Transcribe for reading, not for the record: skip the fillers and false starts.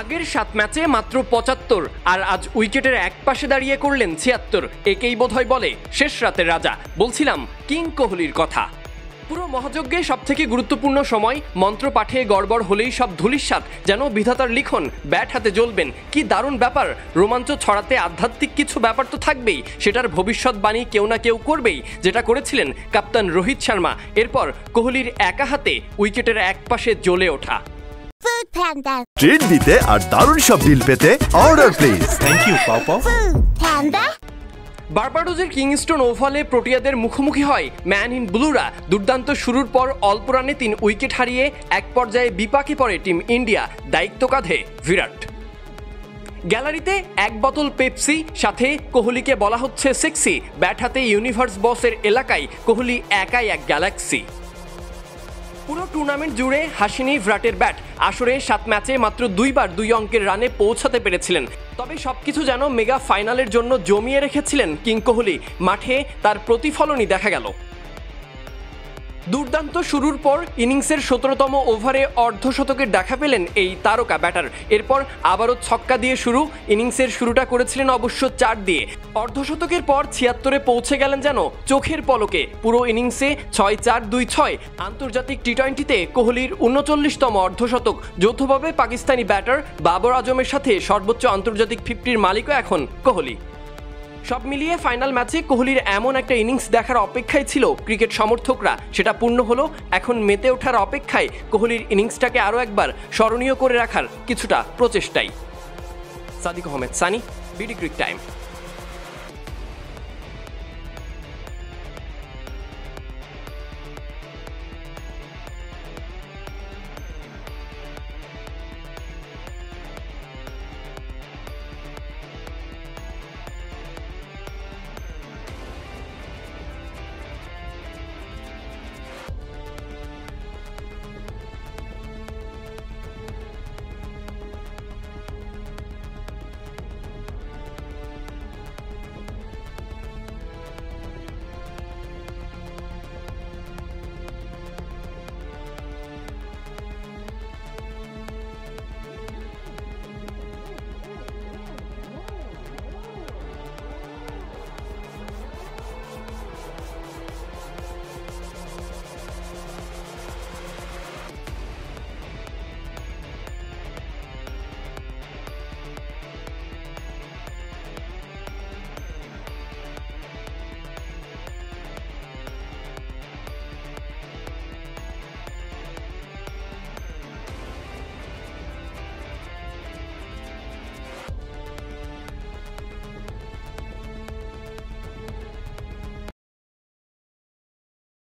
আগের 7 ম্যাচে মাত্র ৭৫ আর আজ উইকেটের এক পাশে দাঁড়িয়ে করলেন ৭৬। একেই বোধহয় বলে শেষ রাতের রাজা। বলছিলাম কিং কোহলির কথা। পুরো মহাযজ্ঞে সবথেকে গুরুত্বপূর্ণ সময়, মন্ত্র পাঠে গড়বড় হলেই সব ধূলিসাৎ, যেন বিধাতার লিখন, ব্যাট হাতে জ্বলবেন। কি দারুণ ব্যাপার! রোমাঞ্চ ছড়াতে আধ্যাত্মিক কিছু ব্যাপার তো থাকবেই, সেটার ভবিষ্যৎবাণী কেউ না কেউ করবেই, যেটা করেছিলেন ক্যাপ্টেন রোহিত শর্মা। এরপর কোহলির একা হাতে উইকেটের এক পাশে জ্বলে ওঠা। ট্রিট দিতে আর দারুণ সব ডিল পেতে অর্ডার প্লিজ। থ্যাংক ইউ পাও পাও। বার্বাডোজের কিংস্টোন ওভালে প্রোটিয়াদের মুখোমুখি হয় ম্যান ইন ব্লুরা। দুর্দান্ত শুরুর পর অল্প রানে 3 উইকেট হারিয়ে এক পর্যায়ে বিপাকে পড়ে টিম ইন্ডিয়া। দায়িত্ব কাঁধে বিরাট। গ্যালারিতে এক বোতল পেপসি, সাথে কোহলিকে বলা হচ্ছে সেক্সি। ব্যাট হাতে ইউনিভার্স বসের এলাকায় কোহলি একাই এক গ্যালাক্সি। পুরো টুর্নামেন্ট জুড়ে হাসিনি বিরাটের ব্যাট। আসরে 7 ম্যাচে মাত্র 2 বার 2 অঙ্কের রানে পৌঁছাতে পেরেছিলেন। তবে সবকিছু যেন মেগা ফাইনালের জন্য জমিয়ে রেখেছিলেন কিং কোহলি। মাঠে তার প্রতিফলনই দেখা গেল। দুর্দান্ত শুরুর পর ইনিংসের 17তম ওভারে অর্ধশতকের দেখা পেলেন এই তারকা ব্যাটার। এরপর আবারও ছক্কা দিয়ে শুরু। ইনিংসের শুরুটা করেছিলেন অবশ্য 4 দিয়ে। অর্ধশতকের পর 76-এ পৌঁছে গেলেন যেন চোখের পলকে। পুরো ইনিংসে 6-4-2-6। আন্তর্জাতিক টি-20-তে কোহলির 39তম অর্ধশতক। যৌথভাবে পাকিস্তানি ব্যাটার বাবর আজমের সাথে সর্বোচ্চ আন্তর্জাতিক 50-র মালিকও এখন কোহলি। সব মিলিয়ে ফাইনাল ম্যাচে কোহলির এমন একটা ইনিংস দেখার অপেক্ষায় ছিল ক্রিকেট সমর্থকরা। সেটা পূর্ণ হলো। এখন মেতে ওঠার অপেক্ষায় কোহলির ইনিংসটাকে আরও একবার স্মরণীয় করে রাখার কিছুটা প্রচেষ্টাই। Sadiq Ahmed Sunny, BD cric time.